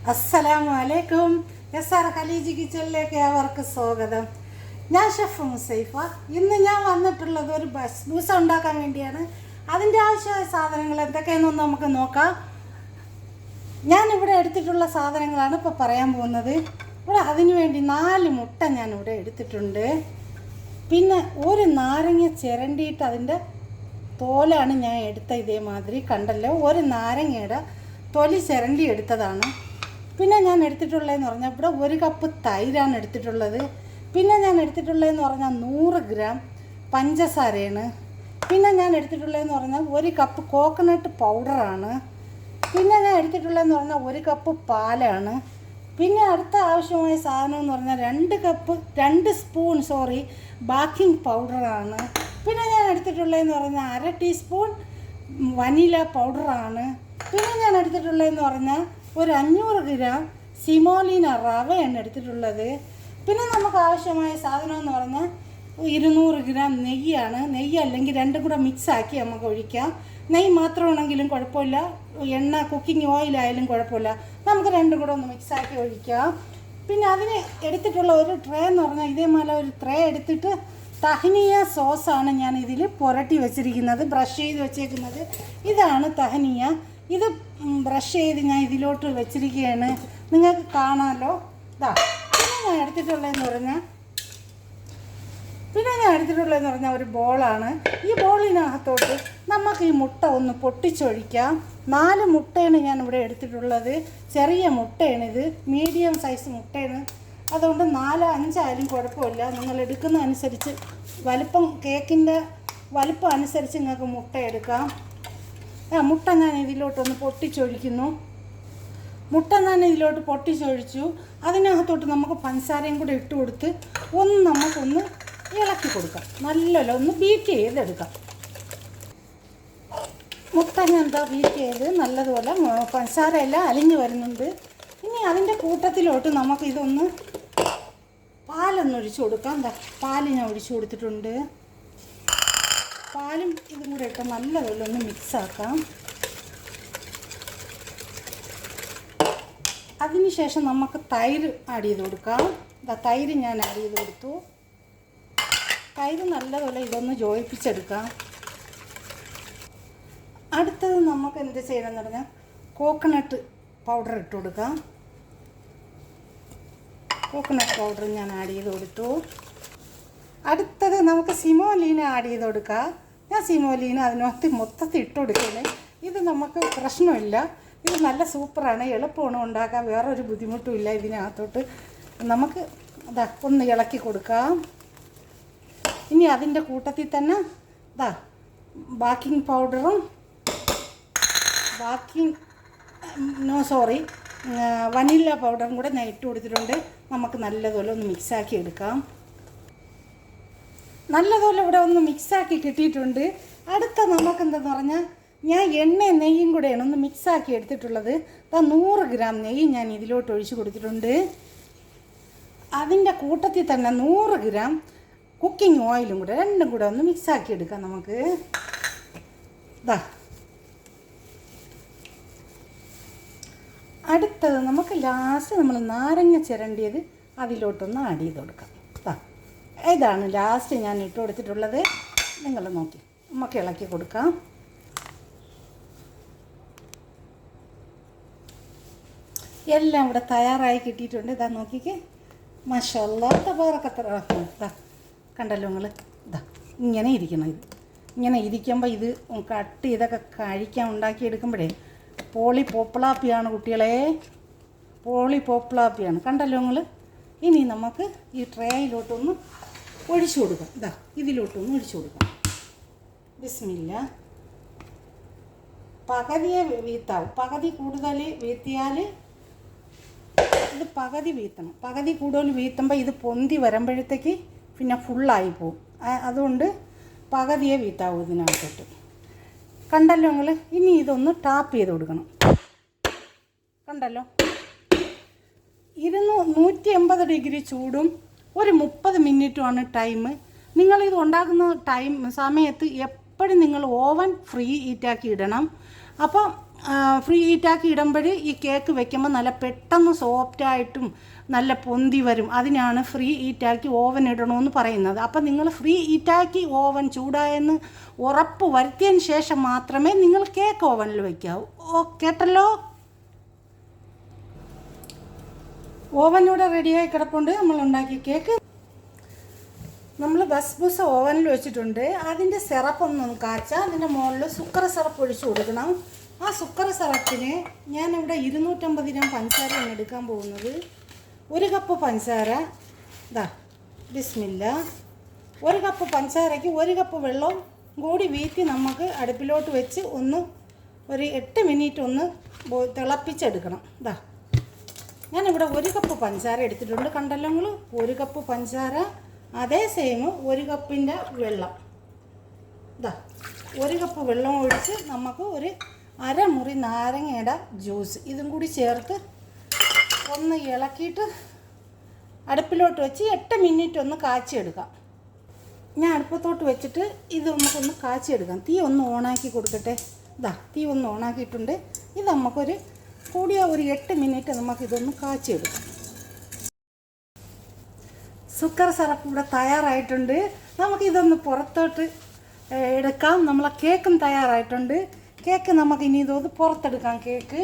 അസ്സലാമു അലൈക്കും. S R Khaleej കിച്ചണിലേക്ക് ഏവർക്ക് സ്വാഗതം. ഞാൻ ഷെഫ് മുസൈഫ. ഇന്ന് ഞാൻ വന്നിട്ടുള്ളത് ഒരു ബസ്ബൂസ ഉണ്ടാക്കാൻ വേണ്ടിയാണ്. അതിൻ്റെ ആവശ്യമായ സാധനങ്ങൾ എന്തൊക്കെയാണെന്ന് നമുക്ക് നോക്കാം. ഞാനിവിടെ എടുത്തിട്ടുള്ള സാധനങ്ങളാണ് ഇപ്പോൾ പറയാൻ പോകുന്നത്. ഇവിടെ അതിനു വേണ്ടി 4 മുട്ട ഞാനിവിടെ എടുത്തിട്ടുണ്ട്. പിന്നെ ഒരു നാരങ്ങ ചിരണ്ടിയിട്ട് അതിൻ്റെ തോലാണ് ഞാൻ എടുത്ത. ഇതേമാതിരി കണ്ടല്ലോ, ഒരു നാരങ്ങയുടെ തൊലി ചിരണ്ടി എടുത്തതാണ്. പിന്നെ ഞാൻ എടുത്തിട്ടുള്ളതെന്ന് പറഞ്ഞാൽ ഇവിടെ 1 കപ്പ് തൈരാണ് എടുത്തിട്ടുള്ളത്. പിന്നെ ഞാൻ എടുത്തിട്ടുള്ളതെന്ന് പറഞ്ഞാൽ 100 ഗ്രാം പഞ്ചസാരയാണ്. പിന്നെ ഞാൻ എടുത്തിട്ടുള്ളതെന്ന് പറഞ്ഞാൽ 1 കപ്പ് കോക്കനട്ട് പൗഡറാണ്. പിന്നെ ഞാൻ എടുത്തിട്ടുള്ളതെന്ന് പറഞ്ഞാൽ 1 കപ്പ് പാലാണ്. പിന്നെ അടുത്ത ആവശ്യമായ സാധനം എന്ന് പറഞ്ഞാൽ 2 സ്പൂൺ ബേക്കിംഗ് പൗഡറാണ്. പിന്നെ ഞാൻ എടുത്തിട്ടുള്ളതെന്ന് പറഞ്ഞാൽ 1/2 ടീസ്പൂൺ വനില പൗഡറാണ്. പിന്നെ ഞാൻ എടുത്തിട്ടുള്ളതെന്ന് പറഞ്ഞാൽ ഒരു 500 ഗ്രാം സിമോലിന റവയാണ് എടുത്തിട്ടുള്ളത്. പിന്നെ നമുക്ക് ആവശ്യമായ സാധനം എന്ന് പറഞ്ഞാൽ 200 ഗ്രാം നെയ്യാണ്. നെയ്യ് അല്ലെങ്കിൽ രണ്ടും കൂടെ മിക്സാക്കി നമുക്ക് ഒഴിക്കാം. നെയ്യ് മാത്രമാണെങ്കിലും കുഴപ്പമില്ല, എണ്ണ കുക്കിംഗ് ഓയിലായാലും കുഴപ്പമില്ല, നമുക്ക് രണ്ടും കൂടെ ഒന്ന് മിക്സാക്കി ഒഴിക്കാം. പിന്നെ അതിന് എടുത്തിട്ടുള്ള ഒരു ട്രേ എന്ന് പറഞ്ഞാൽ ഇതേപോലെ ഒരു ട്രേ എടുത്തിട്ട് തഹനിയ സോസാണ് ഞാൻ ഇതിൽ പുരട്ടി വെച്ചിരിക്കുന്നത്, ബ്രഷ് ചെയ്ത് വെച്ചേക്കുന്നത്. ഇതാണ് തഹനിയ. ഇത് ബ്രഷ് ചെയ്ത് ഞാൻ ഇതിലോട്ട് വെച്ചിരിക്കുകയാണ്, നിങ്ങൾക്ക് കാണാമല്ലോ. പിന്നെ ഞാൻ എടുത്തിട്ടുള്ളതെന്ന് പറഞ്ഞാൽ ഒരു ബോളാണ്. ഈ ബോളിനകത്തോട്ട് നമുക്ക് ഈ മുട്ട ഒന്ന് പൊട്ടിച്ചൊഴിക്കാം. 4 മുട്ടയാണ് ഞാൻ ഇവിടെ എടുത്തിട്ടുള്ളത്. ചെറിയ മുട്ടയാണിത്, മീഡിയം സൈസ് മുട്ടയാണ്. അതുകൊണ്ട് 4, 5 ആയാലും കുഴപ്പമില്ല. നിങ്ങൾ എടുക്കുന്ന അനുസരിച്ച് കേക്കിൻ്റെ വലുപ്പം അനുസരിച്ച് നിങ്ങൾക്ക് മുട്ട എടുക്കാം. മുട്ട ഞാൻ ഇതിലോട്ടൊന്ന് പൊട്ടിച്ചൊഴിക്കുന്നു. പൊട്ടിച്ചൊഴിച്ചു. അതിനകത്തോട്ട് നമുക്ക് പഞ്ചസാരയും കൂടെ ഇട്ട് കൊടുത്ത് നമുക്കൊന്ന് ഇളക്കി കൊടുക്കാം. നല്ലല്ലോ ഒന്ന് ബീറ്റ് ചെയ്തെടുക്കാം. മുട്ട ഞാൻ ബീറ്റ് ചെയ്ത് നല്ലതുപോലെ പഞ്ചസാര എല്ലാം അലിഞ്ഞു വരുന്നുണ്ട്. ഇനി അതിൻ്റെ കൂട്ടത്തിലോട്ട് നമുക്കിതൊന്ന് പാലൊന്നൊഴിച്ച് കൊടുക്കാം. പാല് ഞാൻ ഒഴിച്ചു കൊടുത്തിട്ടുണ്ട്. പാലും ഇതും കൂടെ ഇട്ട് നല്ലതുപോലെ ഒന്ന് മിക്സാക്കാം. അതിനുശേഷം നമുക്ക് തൈര് ആഡ് ചെയ്ത് കൊടുക്കാം. തൈര് ഞാൻ ആഡ് ചെയ്ത് കൊടുത്തു. തൈര് നല്ലതുപോലെ ഇതൊന്ന് യോജിപ്പിച്ചെടുക്കാം. അടുത്തത് നമുക്ക് എന്ത് ചെയ്യണമെന്ന് പറഞ്ഞാൽ കോക്കനട്ട് പൗഡർ ഇട്ട് കൊടുക്കാം. കോക്കനട്ട് പൗഡർ ഞാൻ ആഡ് ചെയ്ത് കൊടുത്തു. അടുത്തത് നമുക്ക് സിമോലീന ആഡ് ചെയ്ത് കൊടുക്കാം. ഞാൻ സിമോലീന അതിനകത്ത് മൊത്തത്തിൽ ഇട്ട് കൊടുക്കുന്നത്. ഇത് നമുക്ക് പ്രശ്നമില്ല, ഇത് നല്ല സൂപ്പറാണ്, എളുപ്പമാണ് ഉണ്ടാക്കാൻ, വേറൊരു ബുദ്ധിമുട്ടും ഇല്ല. ഇതിനകത്തോട്ട് നമുക്ക് ഒന്ന് ഇളക്കി കൊടുക്കാം. ഇനി അതിൻ്റെ കൂട്ടത്തിൽ തന്നെ ബേക്കിംഗ് പൗഡറും വനില പൗഡറും കൂടെ ഞാൻ ഇട്ട് കൊടുത്തിട്ടുണ്ട്. നമുക്ക് നല്ലതുപോലെ ഒന്ന് മിക്സാക്കി എടുക്കാം. നല്ലതുപോലെ ഇവിടെ ഒന്ന് മിക്സാക്കി കിട്ടിയിട്ടുണ്ട്. അടുത്ത നമുക്കെന്തെന്ന് പറഞ്ഞാൽ ഞാൻ എണ്ണയും നെയ്യും കൂടെയാണ് ഒന്ന് മിക്സാക്കി എടുത്തിട്ടുള്ളത്. 100 ഗ്രാം നെയ്യ് ഞാൻ ഇതിലോട്ട് ഒഴിച്ച് കൊടുത്തിട്ടുണ്ട്. അതിൻ്റെ കൂട്ടത്തിൽ തന്നെ 100 ഗ്രാം കുക്കിംഗ് ഓയിലും കൂടെ, രണ്ടും കൂടെ ഒന്ന് മിക്സാക്കി എടുക്കാം നമുക്ക്. അടുത്തത് നമുക്ക് ലാസ്റ്റ് നമ്മൾ നാരങ്ങ ചിരണ്ടിയത് അതിലോട്ടൊന്ന് ആഡ് ചെയ്ത് കൊടുക്കാം. ഇതാണ് ലാസ്റ്റ് ഞാൻ ഇട്ട് കൊടുത്തിട്ടുള്ളത്. നിങ്ങൾ നോക്കി നമുക്ക് ഇളക്കി കൊടുക്കാം. എല്ലാം ഇവിടെ തയ്യാറായി കിട്ടിയിട്ടുണ്ട്. നോക്കിക്കേ, മാഷാഅല്ലാഹ് തബാറക് റഹ്മാൻ. കണ്ടല്ലോ നിങ്ങൾ, ഇങ്ങനെ ഇരിക്കണം. ഇങ്ങനെ ഇരിക്കുമ്പോൾ ഇത് കട്ട് ചെയ്തൊക്കെ കഴിക്കാൻ ഉണ്ടാക്കിയെടുക്കുമ്പോഴേ പോപ്പിളാപ്പിയാണ് കുട്ടികളെ, പോപ്പിളാപ്പിയാണ്. കണ്ടല്ലോ നിങ്ങൾ. ഇനി നമുക്ക് ഈ ട്രേയിലോട്ടൊന്ന് ഒഴിച്ചു കൊടുക്കാം. ഇതിലോട്ടൊന്ന് ഒഴിച്ചു കൊടുക്കാം. ബിസ്മില്ല. പകുതിയെ വീത്താവും. പകുതി കൂടുതൽ വീത്തിയാൽ ഇത് പകുതി വീത്തണം. പകുതി കൂടുതൽ വീത്തുമ്പോൾ ഇത് പൊന്തി വരുമ്പോഴത്തേക്ക് പിന്നെ ഫുള്ളായി പോവും. അതുകൊണ്ട് പകുതിയെ വീത്താവും ഇതിനകത്തോട്ട്. കണ്ടല്ലോ നിങ്ങൾ. ഇനി ഇതൊന്ന് ടാപ്പ് ചെയ്ത് കൊടുക്കണം. കണ്ടല്ലോ, 180 ഡിഗ്രി ചൂടും ഒരു 30 മിനിറ്റുമാണ് ടൈം. നിങ്ങളിത് ഉണ്ടാക്കുന്ന സമയത്ത് എപ്പോഴും നിങ്ങൾ ഓവൻ ഫ്രീ ഹീറ്റാക്കി ഇടണം. അപ്പോൾ ഫ്രീ ഹീറ്റാക്കി ഇടുമ്പോൾ ഈ കേക്ക് വെക്കുമ്പോൾ നല്ല പെട്ടെന്ന് സോഫ്റ്റായിട്ടും നല്ല പൊന്തി വരും. അതിനാണ് ഫ്രീ ഹീറ്റാക്കി ഓവൻ ഇടണമെന്ന് പറയുന്നത്. അപ്പം നിങ്ങൾ ഫ്രീ ഹീറ്റാക്കി ഓവൻ ചൂടായെന്ന് ഉറപ്പ് വരുത്തിയതിന് ശേഷം മാത്രമേ നിങ്ങൾ കേക്ക് ഓവനിൽ വയ്ക്കാവൂ. കേട്ടല്ലോ? ഓവനിലൂടെ റെഡിയായി കിടപ്പുണ്ട് നമ്മൾ ഉണ്ടാക്കിയ കേക്ക്. നമ്മൾ ബസ്ബൂസ ഓവനിൽ വെച്ചിട്ടുണ്ട്. അതിൻ്റെ സിറപ്പൊന്നും കാച്ചാൽ അതിൻ്റെ മുകളിൽ സുക്കർ സിറപ്പ് ഒഴിച്ച് കൊടുക്കണം. ആ സുക്കർ സിറപ്പിന് ഞാനിവിടെ 250 ഗ്രാം പഞ്ചസാരയാണ് എടുക്കാൻ പോകുന്നത്. 1 കപ്പ് പഞ്ചസാര, ഇതാ ബിസ്മില്ല. 1 കപ്പ് പഞ്ചസാരയ്ക്ക് 1 കപ്പ് വെള്ളം കൂടി വീത്തി നമുക്ക് അടുപ്പിലോട്ട് വെച്ച് ഒരു 8 മിനിറ്റ് തിളപ്പിച്ചെടുക്കണം. ഇതാ ഞാനിവിടെ 1 കപ്പ് പഞ്ചസാര എടുത്തിട്ടുണ്ട്. കണ്ടല്ലോ നിങ്ങൾ? 1 കപ്പ് പഞ്ചസാര, അതേ സെയിം 1 കപ്പിൻ്റെ വെള്ളം. ഇതാ 1 കപ്പ് വെള്ളം ഒഴിച്ച് നമുക്ക് ഒരു അരമുറി നാരങ്ങയുടെ ജ്യൂസ് ഇതും കൂടി ചേർത്ത് ഇളക്കിയിട്ട് അടുപ്പിലോട്ട് വെച്ച് 8 മിനിറ്റ് കാച്ചിയെടുക്കാം. ഞാൻ അടുപ്പത്തോട്ട് വെച്ചിട്ട് ഇത് നമുക്കൊന്ന് കാച്ചിയെടുക്കാം. തീ ഓണാക്കി കൊടുക്കട്ടെ. ഇതാ തീ ഓണാക്കിയിട്ടുണ്ട്. ഇത് നമുക്കൊരു കൂടിയ ഒരു 8 മിനിറ്റ് നമുക്കിതൊന്ന് കാച്ചിയെടുക്കാം. സുക്കർ സിറപ്പ് ഇവിടെ തയ്യാറായിട്ടുണ്ട്. നമുക്കിതൊന്ന് പുറത്തോട്ട് എടുക്കാം. നമ്മളെ കേക്കും തയ്യാറായിട്ടുണ്ട്. കേക്ക് നമുക്കിനി ഇതൊന്ന് പുറത്തെടുക്കാം. കേക്ക്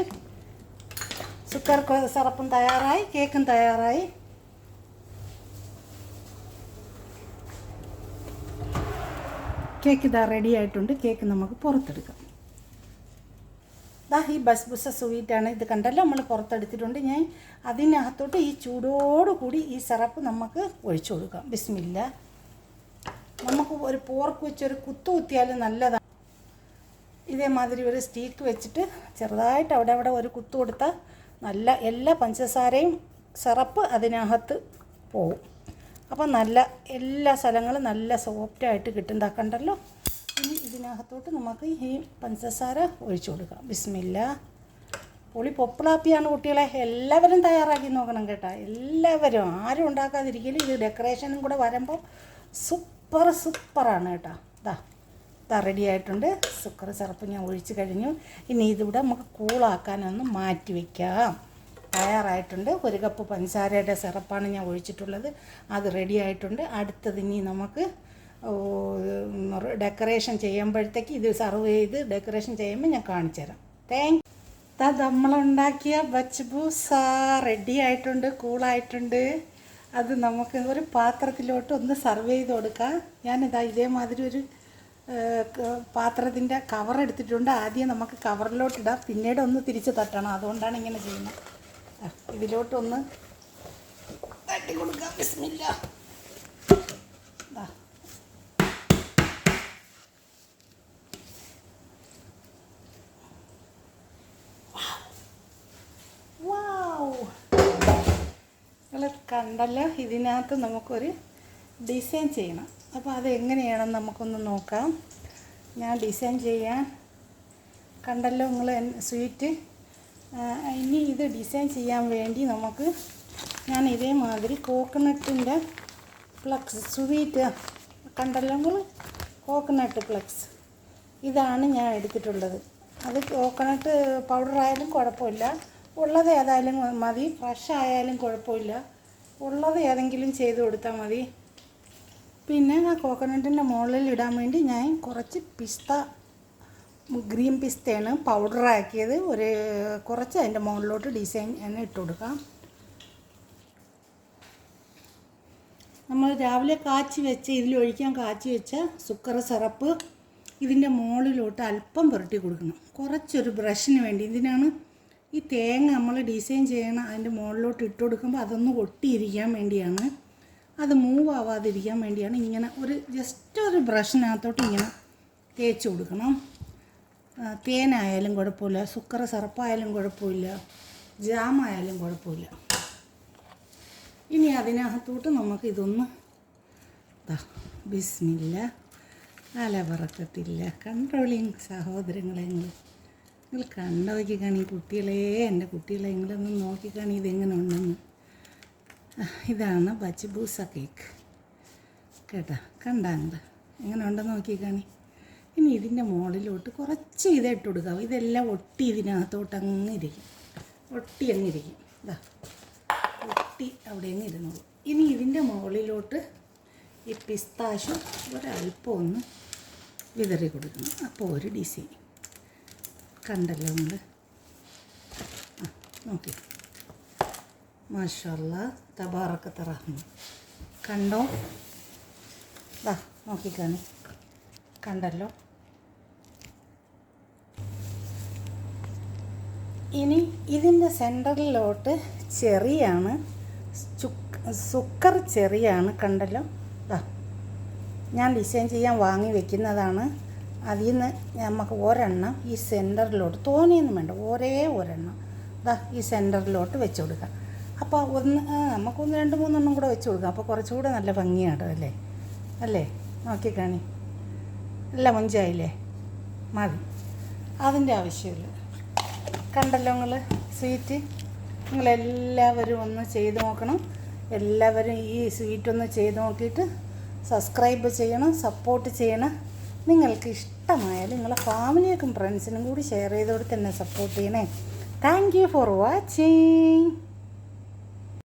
സുക്കർ സിറപ്പും തയ്യാറായി, കേക്കും തയ്യാറായി. കേക്ക് ഇതാ റെഡി ആയിട്ടുണ്ട്. കേക്ക് നമുക്ക് പുറത്തെടുക്കാം. ഈ ബസ്ബുസ സ്വീറ്റാണ്. ഇത് കണ്ടല്ലോ നമ്മൾ പുറത്തെടുത്തിട്ടുണ്ട്. ഞാൻ അതിനകത്തോട്ട് ഈ ചൂടോടുകൂടി ഈ സിറപ്പ് നമുക്ക് ഒഴിച്ചു കൊടുക്കാം. ബിസ്മില്ല. നമുക്ക് ഒരു പോർക്ക് വെച്ചൊരു കുത്തിയാലും നല്ലതാണ്. ഇതേമാതിരി ഒരു സ്റ്റീക്ക് വെച്ചിട്ട് ചെറുതായിട്ട് അവിടെ ഒരു കുത്തു കൊടുത്താൽ നല്ല എല്ലാ പഞ്ചസാരയും സിറപ്പ് അതിനകത്ത് പോവും. അപ്പം നല്ല എല്ലാ സ്ഥലങ്ങളും നല്ല സോഫ്റ്റായിട്ട് കിട്ടും. കണ്ടല്ലോ? ഇനി ഇതിനകത്തോട്ട് നമുക്ക് ഈ പഞ്ചസാര ഒഴിച്ചു കൊടുക്കാം. ബിസ്മില്ല. പൊളി പൊപ്പിളാപ്പിയാണ് കുട്ടികളെ. എല്ലാവരും തയ്യാറാക്കി നോക്കണം കേട്ടോ. എല്ലാവരും, ആരും ഉണ്ടാക്കാതിരിക്കലും. ഇത് ഡെക്കറേഷനും കൂടെ വരുമ്പോൾ സൂപ്പറാണ് കേട്ടോ. ഇതാ റെഡി ആയിട്ടുണ്ട്. സുക്കർ സിറപ്പ് ഞാൻ ഒഴിച്ച് കഴിഞ്ഞു. ഇനി ഇതിവിടെ നമുക്ക് കൂളാക്കാനൊന്ന് മാറ്റി വയ്ക്കാം. തയ്യാറായിട്ടുണ്ട്. 1 കപ്പ് പഞ്ചസാരയുടെ സിറപ്പാണ് ഞാൻ ഒഴിച്ചിട്ടുള്ളത്. അത് റെഡി ആയിട്ടുണ്ട്. അടുത്തത് ഇനി നമുക്ക് ഡെക്കറേഷൻ ചെയ്യുമ്പോഴത്തേക്ക് ഇത് സർവ് ചെയ്ത് ഡെക്കറേഷൻ ചെയ്യുമ്പോൾ ഞാൻ കാണിച്ചു തരാം. നമ്മളുണ്ടാക്കിയ ബസ്ബൂസ റെഡി ആയിട്ടുണ്ട്, കൂളായിട്ടുണ്ട്. അത് നമുക്ക് ഒരു പാത്രത്തിലോട്ട് സർവ് ചെയ്ത് കൊടുക്കാം. ഞാനിതാ ഇതേമാതിരി ഒരു പാത്രത്തിൻ്റെ കവർ എടുത്തിട്ടുണ്ട്. ആദ്യം നമുക്ക് കവറിലോട്ടിടാം, പിന്നീട് തിരിച്ച് തട്ടണം. അതുകൊണ്ടാണ് ഇങ്ങനെ ചെയ്യുന്നത്. ഇതിലോട്ടൊന്ന് തട്ടി കൊടുക്കാം. ബിസ്മില്ല. നിങ്ങൾ കണ്ടല്ലോ? ഇതിനകത്ത് നമുക്കൊരു ഡിസൈൻ ചെയ്യണം. അപ്പോൾ അതെങ്ങനെയാണെന്ന് നമുക്കൊന്ന് നോക്കാം. ഞാൻ ഡിസൈൻ ചെയ്യാൻ കണ്ടല്ലോ നിങ്ങൾ സ്വീറ്റ്. ഇനി ഇത് ഡിസൈൻ ചെയ്യാൻ വേണ്ടി ഞാൻ ഇതേമാതിരി കോക്കനട്ടിൻ്റെ ഫ്ലക്സ് സ്വീറ്റ് കണ്ടല്ലോ നിങ്ങൾ? കോക്കനട്ട് ഫ്ലക്സ് ഇതാണ് ഞാൻ എടുത്തിട്ടുള്ളത്. അത് കോക്കനട്ട് പൗഡർ ആയാലും കുഴപ്പമില്ല, ഉള്ളത് ഏതായാലും മതി. ഫ്രഷ് ആയാലും കുഴപ്പമില്ല, ഉള്ളത് ഏതെങ്കിലും ചെയ്ത് കൊടുത്താൽ മതി. പിന്നെ ആ കോക്കനട്ടിൻ്റെ മുകളിൽ ഇടാൻ വേണ്ടി ഞാൻ കുറച്ച് ഗ്രീൻ പിസ്തയാണ് പൗഡറാക്കിയത്. കുറച്ച് അതിൻ്റെ മുകളിലോട്ട് ഡിസൈൻ ഇട്ട് കൊടുക്കാം. നമ്മൾ രാവിലെ ഇതിലൊഴിക്കാൻ കാച്ചി വെച്ച സുക്കർ സിറപ്പ് ഇതിൻ്റെ മുകളിലോട്ട് അല്പം പുരട്ടി കൊടുക്കണം. കുറച്ചൊരു ബ്രഷിന് വേണ്ടി. ഇതിനാണ് ഈ തേങ്ങ നമ്മൾ ഡിസൈൻ ചെയ്യണം. അതിൻ്റെ മുകളിലോട്ട് ഇട്ട് കൊടുക്കുമ്പോൾ അതൊന്ന് ഒട്ടിയിരിക്കാൻ വേണ്ടിയാണ്, അത് മൂവ് ആവാതിരിക്കാൻ വേണ്ടിയാണ് ഇങ്ങനെ ജസ്റ്റ് ഒരു ബ്രഷിനകത്തോട്ട് ഇങ്ങനെ തേച്ച് കൊടുക്കണം. തേനായാലും കുഴപ്പമില്ല, സുക്കർ സിറപ്പായാലും കുഴപ്പമില്ല, ജാമായാലും കുഴപ്പമില്ല. ഇനി അതിനകത്തോട്ട് നമുക്കിതൊന്ന് ബിസ്മില്ല. അലവറക്കത്തില്ല. കൺട്രോളിങ് സഹോദരങ്ങളെ, നിങ്ങൾ കണ്ടോക്കി കാണി കുട്ടികളെ, എൻ്റെ കുട്ടികളെ നിങ്ങളൊന്ന് നോക്കിക്കാണി ഇതെങ്ങനെ ഉണ്ടെന്ന്. ഇതാണ് ബസ്ബൂസ കേക്ക് കേട്ടോ. കണ്ടാ നിങ്ങൾ എങ്ങനെ ഉണ്ടെന്ന് നോക്കിക്കാണി. ഇനി ഇതിൻ്റെ മുകളിലോട്ട് കുറച്ച് ഇട്ട് കൊടുക്കാം. ഇതെല്ലാം ഒട്ടി ഇതിനകത്തോട്ട് അങ്ങ് ഇരിക്കും, ഒട്ടി അങ്ങ് ഇരിക്കും. ഇതാ ഒട്ടി അവിടെ അങ്ങ് ഇരുന്നോളൂ. ഇനി ഇതിൻ്റെ മുകളിലോട്ട് ഈ പിസ്താശു ഒരല്പം ഒന്ന് വിതറി കൊടുക്കണം. അപ്പോൾ ഒരു ഡിസൈൻ കണ്ടല്ലോ നിങ്ങൾ. നോക്കി, മാഷാ അല്ലാഹ് തബാറക്കത്ത് റഹ്മാൻ. കണ്ടോ? ദാ നോക്കിക്കാണി, കണ്ടല്ലോ. ഇനി ഇതിൻ്റെ സെൻറ്ററിലോട്ട് ചെറിയാണ്, സുക്കർ ചെറിയാണ്. കണ്ടല്ലോ, ദാ ഞാൻ ഡിസൈൻ ചെയ്യാൻ വാങ്ങി വെക്കുന്നതാണ്. അതിൽ നിന്ന് നമുക്ക് ഒരെണ്ണം ഈ സെൻറ്ററിലോട്ട്, തോനെയൊന്നും വേണ്ട, ഒരെണ്ണം ദാ ഈ സെൻറ്ററിലോട്ട് വെച്ച് കൊടുക്കാം. അപ്പോൾ നമുക്കൊന്ന് 2-3 കൂടെ വെച്ച് കൊടുക്കാം. അപ്പോൾ കുറച്ചുകൂടെ നല്ല ഭംഗിയാണ് അല്ലേ? നോക്കിക്കാണി, എല്ലാം മുഞ്ചായില്ലേ? മതി, അതിൻ്റെ ആവശ്യമില്ല. കണ്ടല്ലോ നിങ്ങൾ സ്വീറ്റ്. നിങ്ങളെല്ലാവരും ഒന്ന് ചെയ്ത് നോക്കണം. എല്ലാവരും ഈ സ്വീറ്റ് ഒന്ന് ചെയ്ത് നോക്കിയിട്ട് സബ്സ്ക്രൈബ് ചെയ്യണം, സപ്പോർട്ട് ചെയ്യണം. നിങ്ങൾക്ക് ഇഷ്ടമായാൽ നിങ്ങളെ ഫാമിലിക്കും ഫ്രണ്ട്സിനും കൂടി ഷെയർ ചെയ്തോടെ തന്നെ സപ്പോർട്ട് ചെയ്യണേ. Thank you for watching.